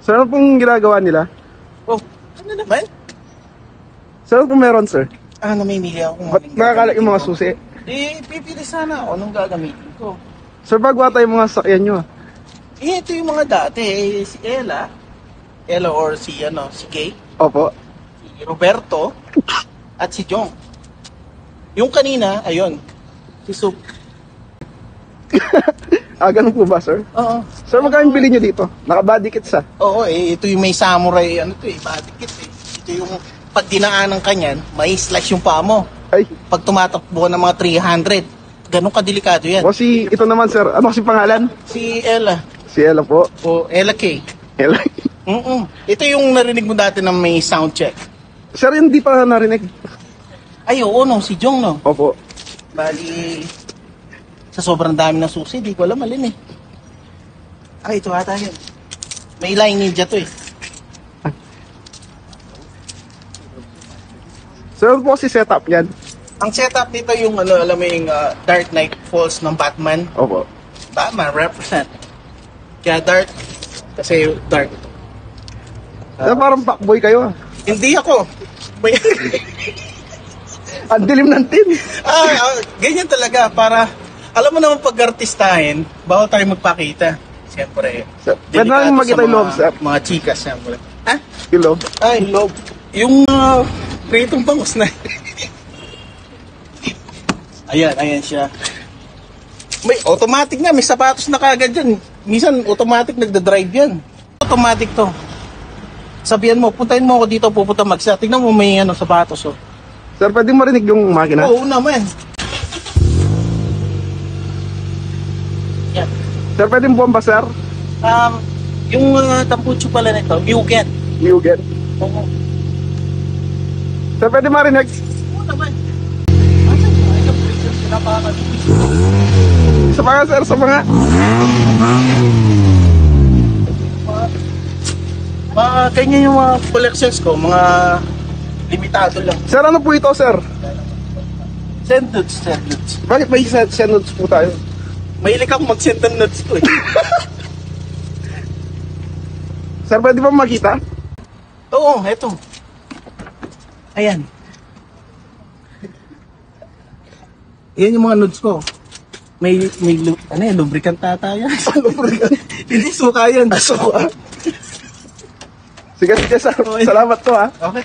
Sir, ano pong ginagawa nila? Oh, ano naman? Sir, ano pong meron, sir? Ah, namimili ako. Ba't nakakalat yung mga susi? Pipili sana ako nung gagamitin ko. Sir, bago ata yung mga sakyan nyo. Ito yung mga dati. Si Ella or si Kay, Opo. si Roberto, at si Jong. Yung kanina, ayun, si Sup. Ganun po ba, sir? Oo. Sir, magkano bili nyo dito? Naka-body kit sa. Oo, ito yung may samurai, batikit eh. Ito yung pag dinaanan ka niyan, may slash yung paa mo. Ay, Pag tumatakbo ng mga 300, ganun kadelikado yan. o ito naman, sir. Ano kasi pangalan? Si Ella, Si Ella po. o Ella Kay. Ella. Ito yung narinig mo dati na may sound check. Sir, hindi pa narinig. Ay, oo, si Jong, no? Opo. Bali, sa sobrang dami ng susi, di ko alam alin eh. Ay, ito ata yun. May Line Ninja to eh. Sir, ano po kasi setup yan? Ang setup nito yung alam mo yung Dark Knight Falls ng Batman. Opo. Batman represent. Kaya dark, kasi dark. Sir, parang fuckboy kayo ah. Hindi ako. May Ang dilim ng tin. ganyan talaga para alam mo naman pag artistahin, bawal tayo magpakita. Siyempre. Sir, pwede namin makita yung loob, sir. Mga chikas, siyempre. Ha? Yung loob. Ay, loob. Yung pritong bangus na. Ayan siya. May automatic na, may sapatos na kagad yan. Minsan automatic nagda-drive yan. Automatic to. Sabihan mo, puntahin mo ako dito, pupunta magsa. Tignan mo may sapatos oh. Sir, pwede marinig yung makina? Oo naman. Yan. Sir, pwede bomba, sir? Yung tampucho pala nito, Mugen. Mugen. Oo. Sir, pwede marinig? Oo naman. Sa mga, sir, sa mga. Ganyan yung mga collections ko, mga limitado lang. Sir, ano po ito, sir? Send nudes. Bakit may send notes po tayo? Mahilig ako mag-send ng nudes ko eh. Sir, pwede ba makita? Oo, eto. Ayan. Yan yung mga nudes ko. May lubricant tata yan. Hindi, suka yan. Suka? Sige, sir. Salamat to, ha. Okay.